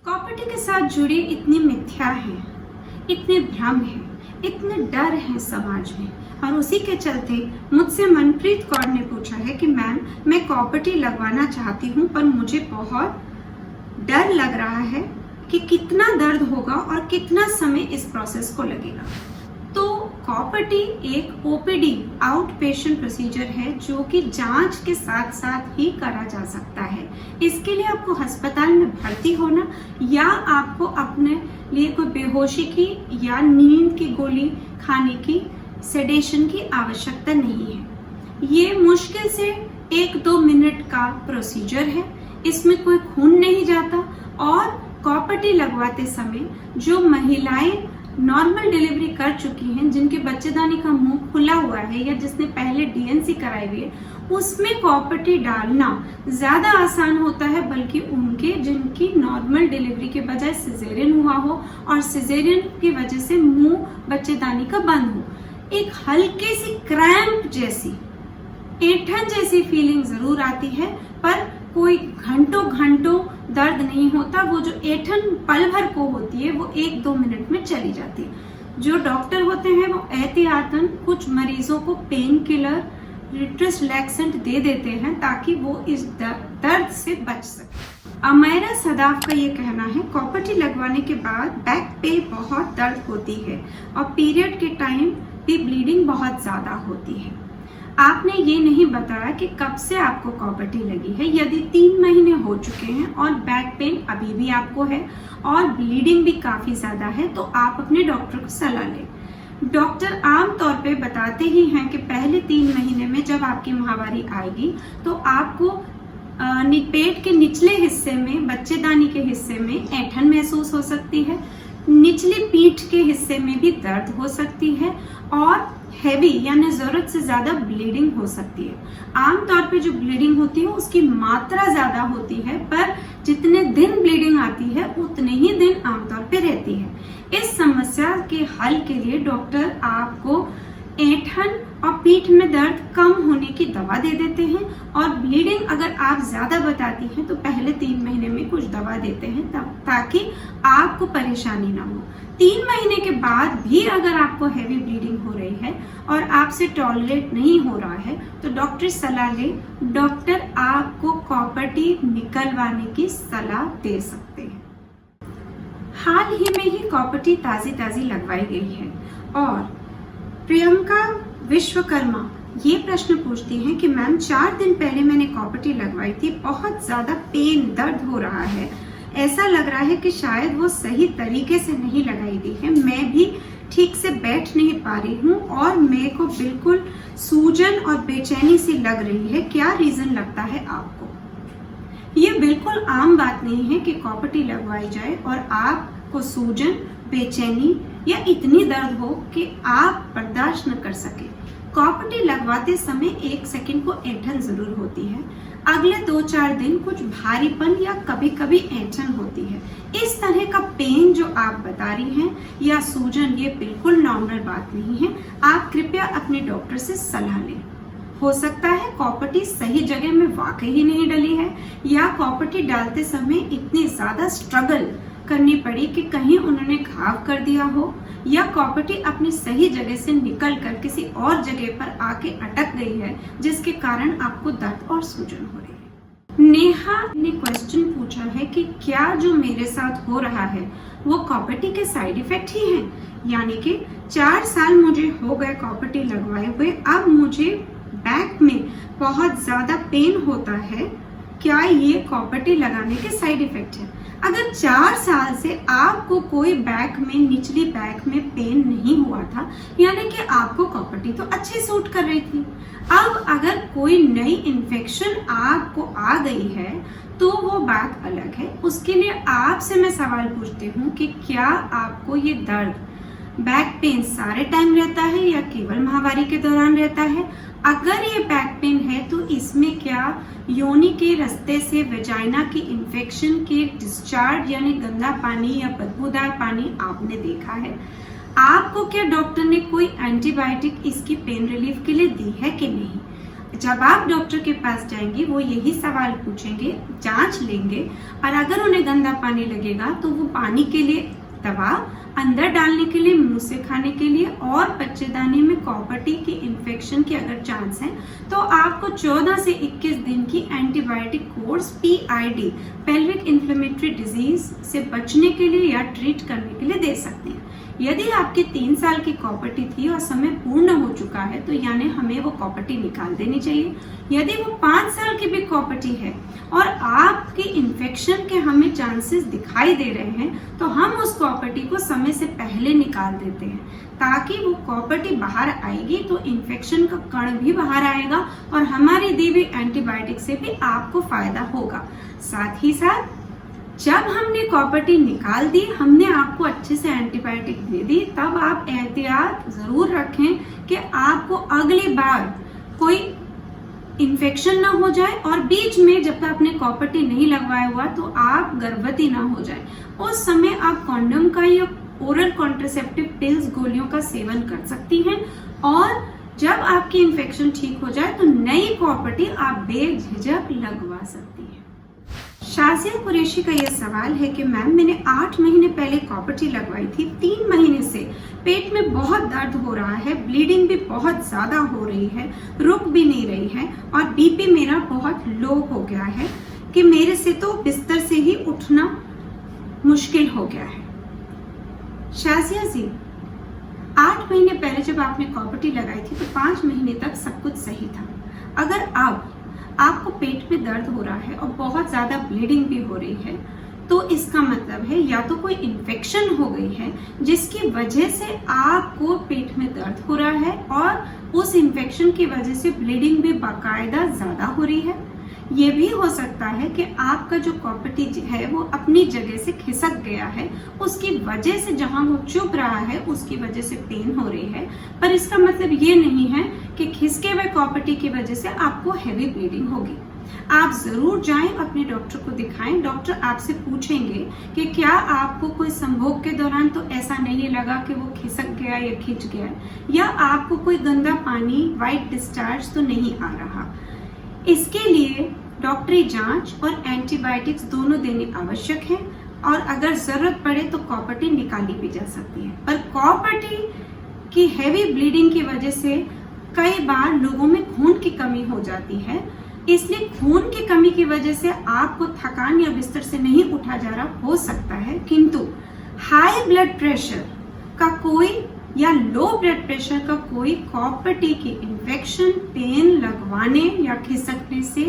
Copper T के साथ जुड़ी इतनी मिथ्या है, इतने भ्रम है, इतने डर हैं समाज में, और उसी के चलते मुझसे मनप्रीत कौर ने पूछा है कि मैम मैं कॉपर्टी लगवाना चाहती हूँ, पर मुझे बहुत डर लग रहा है कि कितना दर्द होगा और कितना समय इस प्रोसेस को लगेगा। तो कॉपर्टी एक ओपीडी आउट पेशेंट प्रोसीजर है जो कि जांच के साथ साथ ही करा जा सकता है। इसके लिए आपको अस्पताल में भर्ती होना या आपको अपने लिए कोई बेहोशी की या नींद की गोली खाने की, सेडेशन की आवश्यकता नहीं है। ये मुश्किल से 1-2 मिनट का प्रोसीजर है। इसमें कोई खून नहीं जाता और कॉपर्टी लगवाते समय जो महिलाएं नॉर्मल डिलीवरी कर चुकी हैं, जिनके बच्चेदानी का मुंह खुला हुआ है या जिसने पहले डीएनसी कराई हुई है, उसमें कॉपर्टी डालना ज्यादा आसान होता है, बल्कि उनके जिनकी नॉर्मल डिलीवरी के बजाय सिजेरियन हुआ हो और सिजेरियन की वजह से मुंह बच्चेदानी का बंद हो। एक हल्की सी क्रैम्प जैसी, ऐंठन जैसी फीलिंग जरूर आती है, पर कोई घंटों घंटों दर्द नहीं होता। वो जो ऐंठन पल भर को होती है वो 1-2 मिनट में चली जाती है। जो डॉक्टर होते हैं वो एहतियातन कुछ मरीजों को पेन किलर, रिलैक्सेंट दे देते हैं ताकि वो इस दर्द से बच सके। अमायरा सदाफ का ये कहना है, कॉपर्टी लगवाने के बाद बैक पे बहुत दर्द होती है और पीरियड के टाइम भी ब्लीडिंग बहुत ज्यादा होती है। आपने ये नहीं बताया कि कब से आपको कॉपर्टी लगी है। यदि 3 महीने हो चुके हैं और बैक पेन अभी भी आपको है और ब्लीडिंग भी काफी ज्यादा है, तो आप अपने डॉक्टर को सलाह लें। डॉक्टर आमतौर पे बताते ही हैं कि पहले 3 महीने में जब आपकी माहवारी आएगी तो आपको पेट के निचले हिस्से में, बच्चेदानी के हिस्से में ऐंठन महसूस हो सकती है, निचली पीठ के हिस्से में भी दर्द हो सकती है और हैवी यानी जरूरत से ज्यादा ब्लीडिंग हो सकती है। आमतौर पे जो ब्लीडिंग होती है उसकी मात्रा ज्यादा होती है, पर जितने दिन ब्लीडिंग आती है उतने ही दिन आमतौर पे रहती है। इस समस्या के हल के लिए डॉक्टर आपको ऐंठन और पीठ में दर्द कम होने की दवा दे देते हैं, और ब्लीडिंग अगर आप ज्यादा बताती हैं तो पहले 3 महीने में कुछ दवा देते हैं ताकि आपको परेशानी ना हो। 3 महीने के बाद भी अगर आपको हैवी ब्लीडिंग हो रही है और आपसे टॉलरेट नहीं हो रहा है तो डॉक्टर सलाह ले। डॉक्टर आपको कॉपर्टी निकलवाने की सलाह दे सकते हैं। हाल ही में ही कॉपर्टी ताजी लगवाई गई है और प्रियंका विश्वकर्मा ये प्रश्न पूछती हैं कि मैम 4 दिन पहले मैंने कॉपर्टी लगवाई थी, बहुत ज्यादा पेन, दर्द हो रहा है, ऐसा लग रहा है कि शायद वो सही तरीके से नहीं लगाई गई है, मैं भी ठीक से बैठ नहीं पा रही हूँ और मेरे को बिल्कुल सूजन और बेचैनी सी लग रही है, क्या रीजन लगता है आपको? ये बिल्कुल आम बात नहीं है कि कॉपर्टी लगवाई जाए और आपको सूजन, बेचैनी या इतनी दर्द हो कि आप बर्दाश्त न कर सके। कॉपर्टी लगवाते समय 1 सेकंड को ऐंठन जरूर होती है, अगले 2-4 दिन कुछ भारीपन या कभी कभी ऐंठन होती है। इस तरह का पेन जो आप बता रही हैं या सूजन, ये बिल्कुल नॉर्मल बात नहीं है। आप कृपया अपने डॉक्टर से सलाह लें। हो सकता है कॉपर्टी सही जगह में वाकई ही नहीं डली है, या कॉपर्टी डालते समय इतनी ज्यादा स्ट्रगल करनी पड़ी कि कहीं उन्होंने घाव कर दिया हो, या कॉपर्टी अपनी सही जगह से निकल कर किसी और जगह पर आके अटक गई है जिसके कारण आपको दर्द और सूजन हो रही है। नेहा ने क्वेश्चन पूछा है कि क्या जो मेरे साथ हो रहा है वो कॉपर्टी के साइड इफेक्ट ही हैं, यानी कि 4 साल मुझे हो गए कॉपर्टी लगवाए हुए, अब मुझे बैक में बहुत ज्यादा पेन होता है, क्या ये कॉपर्टी लगाने के साइड इफेक्ट है? अगर 4 साल से आपको कोई बैक में, निचली बैक में पेन नहीं हुआ था, यानी कि आपको कॉपर्टी तो अच्छी सूट कर रही थी। अब अगर कोई नई इन्फेक्शन आपको आ गई है तो वो बात अलग है। उसके लिए आपसे मैं सवाल पूछती हूँ कि क्या आपको ये दर्द, बैक पेन सारे टाइम रहता है या केवल माहवारी के दौरान रहता है? अगर ये बैक पेन है तो इसमें क्या योनि के रास्ते से वेजाइना की इन्फेक्शन के डिस्चार्ज यानी गंदा पानी या बदबूदार पानी आपने देखा है? आपको क्या डॉक्टर ने कोई एंटीबायोटिक इसकी पेन रिलीफ के लिए दी है कि नहीं? जब आप डॉक्टर के पास जाएंगे वो यही सवाल पूछेंगे, जांच लेंगे, और अगर उन्हें गंदा पानी लगेगा तो वो पानी के लिए दवा अंदर डालने के लिए, मुंह से खाने के लिए, और बच्चेदानी में कॉपर टी की इन्फेक्शन के अगर चांस है तो आपको 14 से 21 दिन की antibiotic course PID pelvic inflammatory disease से बचने के लिए या ट्रीट करने के लिए दे सकते हैं। यदि आपकी 3 साल की कॉपर टी थी और समय पूर्ण हो चुका है तो यानी हमें वो कॉपर टी निकाल देनी चाहिए। यदि वो 5 साल की भी कॉपर टी है और आपकी इन्फेक्शन के हमें चांसेस दिखाई दे रहे हैं तो हम उस कॉपर टी को समय से पहले निकाल देते हैं, ताकि वो कॉपर टी बाहर आएगी तो इन्फेक्शन का कण भी बाहर आएगा और हमारी दी हुई एंटीबायोटिक से भी आपको फायदा होगा। साथ ही साथ जब हमने कॉपर टी निकाल दी, हमने आपको अच्छे से एंटीबायोटिक दे दी, तब आप एहतियात जरूर रखें कि आपको अगली बार कोई इन्फेक्शन ना हो जाए, और बीच में जब तक आपने कॉपर टी नहीं लगवाया हुआ तो आप गर्भवती ना हो जाए। उस समय आप कॉन्डोम का या ओरल कॉन्ट्रासेप्टिव पिल्स गोलियों का सेवन कर सकती हैं, और जब आपकी इन्फेक्शन ठीक हो जाए तो नई कॉपर टी आप बेझिझक लगवा सकती हैं। शाजिया कुरैशी का यह सवाल है कि मैम मैंने 8 महीने पहले कॉपर टी लगवाई थी, 3 महीने से पेट में बहुत दर्द हो रहा है, ब्लीडिंग भी बहुत ज्यादा हो रही है, रुक भी नहीं रही है, और बीपी मेरा बहुत लो हो गया है कि मेरे से तो बिस्तर से ही उठना मुश्किल हो गया है। शाजिया जी, 8 महीने पहले जब आपने कॉपर टी लगाई थी तो 5 महीने तक सब कुछ सही था। अगर अब आपको पेट में दर्द हो रहा है और बहुत ज्यादा ब्लीडिंग भी हो रही है तो इसका मतलब है या तो कोई इन्फेक्शन हो गई है जिसकी वजह से आपको पेट में दर्द हो रहा है, और उस इन्फेक्शन की वजह से ब्लीडिंग भी बाकायदा ज्यादा हो रही है। ये भी हो सकता है कि आपका जो कॉपर टी है वो अपनी जगह से खिसक गया है, उसकी वजह से जहां वो चुभ रहा है उसकी वजह से पेन हो रही है, पर इसका मतलब ये नहीं है कि खिसके हुए कॉपर टी की वजह से आपको हैवी ब्लीडिंग होगी। आप जरूर जाएं, अपने डॉक्टर को दिखाएं। डॉक्टर आपसे पूछेंगे कि क्या आपको कोई संभोग के दौरान तो ऐसा नहीं लगा कि वो खिसक गया या खिंच गया, या आपको कोई गंदा पानी व्हाइट डिस्चार्ज तो नहीं आ रहा। इसके लिए डॉक्टरी जांच और एंटीबायोटिक्स दोनों देने आवश्यक है, और अगर जरूरत पड़े तो कॉपर टी निकाली भी जा सकती है। पर कॉपर टी की हैवी ब्लीडिंग की वजह से कई बार लोगों में खून की कमी हो जाती है, इसलिए खून की कमी की वजह से आपको थकान या बिस्तर से नहीं उठा जा रहा हो सकता है, किंतु हाई ब्लड प्रेशर का कोई या लो ब्लड प्रेशर का कोई कॉपर टी की इन्फेक्शन, पेन लगवाने या खिसकने से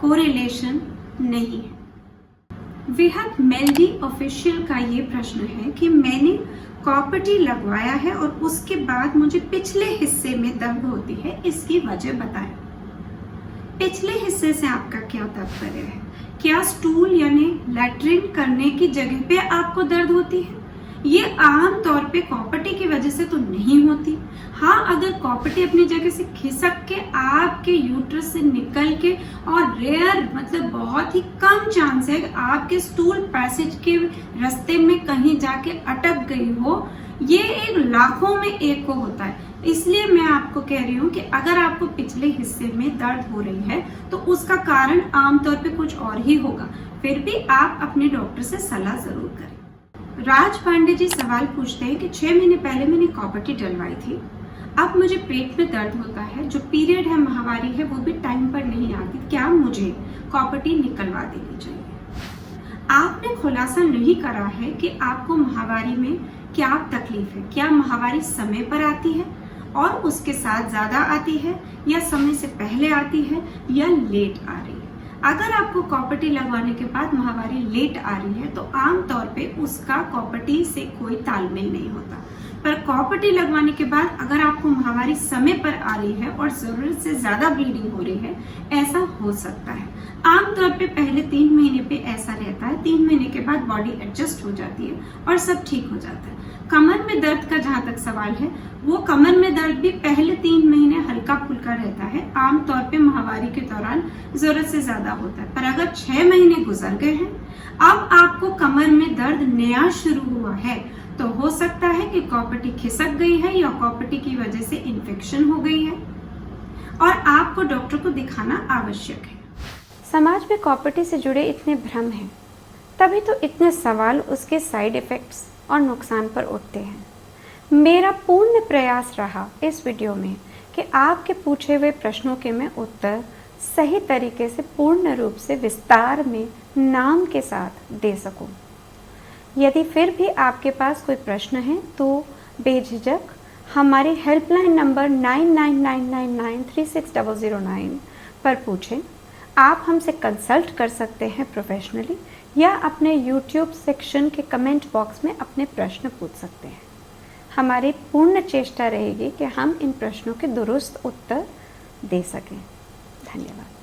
कोरिलेशन नहीं है। विहत मेलडी ऑफिशियल का ये प्रश्न है कि मैंने कॉपर टी लगवाया है और उसके बाद मुझे पिछले हिस्से में दर्द होती है, इसकी वजह बताएं। पिछले हिस्से से आपका क्या तात्पर्य है? क्या स्टूल यानी लैट्रिन करने की जगह पे आपको दर्द होती है? ये आम तौर पे कॉपर टी की वजह से तो नहीं होती। हाँ, अगर कॉपर टी अपनी जगह से खिसक के आपके यूट्रस से निकल के, और रेयर मतलब बहुत ही कम चांस है आपके स्टूल पैसेज के रास्ते में कहीं जाके अटक गई हो, ये एक लाखों में एक को होता है। इसलिए मैं आपको कह रही हूँ कि अगर आपको पिछले हिस्से में दर्द हो रही है तो उसका कारण आमतौर पे कुछ और ही होगा, फिर भी आप अपने डॉक्टर से सलाह जरूर करें। राज पांडे जी सवाल पूछते हैं कि 6 महीने पहले मैंने कॉपर टी डलवाई थी, अब मुझे पेट में दर्द होता है, जो पीरियड है, माहवारी है, वो भी टाइम पर नहीं आती, क्या मुझे कॉपर टी निकलवा देनी चाहिए? आपने खुलासा नहीं करा है कि आपको माहवारी में क्या तकलीफ है, क्या माहवारी समय पर आती है और उसके साथ ज्यादा आती है, या समय से पहले आती है, या लेट आ रही है। अगर आपको कॉपर टी लगवाने के बाद माहवारी लेट आ रही है तो आम तौर पे उसका कॉपर टी से कोई तालमेल नहीं होता, पर कॉपर टी लगवाने के बाद अगर आपको माहवारी समय पर आ रही है और जरूरत से ज्यादा ब्लीडिंग हो रही है, ऐसा हो सकता है। आमतौर पे पहले 3 महीने पे ऐसा रहता है, 3 महीने के बाद बॉडी एडजस्ट हो जाती है और सब ठीक हो जाता है। कमर में दर्द का जहां तक सवाल है, वो कमर में दर्द भी पहले 3 महीने हल्का फुल्का रहता है, आमतौर पे माहवारी के दौरान जरूरत से ज्यादा होता है। पर अगर 6 महीने गुजर गए हैं, अब आपको कमर में दर्द नया शुरू हुआ है, तो हो सकता है कि कॉपर टी खिसक गई है या कॉपर टी की वजह से इन्फेक्शन हो गई है। और आपको डॉक्टर को दिखाना आवश्यक है। समाज में कॉपर्टी से जुड़े इतने भ्रम हैं, तभी तो इतने सवाल उसके साइड इफ़ेक्ट्स और नुकसान पर उठते हैं। मेरा पूर्ण प्रयास रहा इस वीडियो में कि आपके पूछे हुए प्रश्नों के मैं उत्तर सही तरीके से पूर्ण रूप से विस्तार में नाम के साथ दे सकूं। यदि फिर भी आपके पास कोई प्रश्न है तो बेझिझक हमारी हेल्पलाइन नंबर 9999936009 पर पूछें। आप हमसे कंसल्ट कर सकते हैं प्रोफेशनली, या अपने YouTube सेक्शन के कमेंट बॉक्स में अपने प्रश्न पूछ सकते हैं। हमारी पूर्ण चेष्टा रहेगी कि हम इन प्रश्नों के दुरुस्त उत्तर दे सकें। धन्यवाद।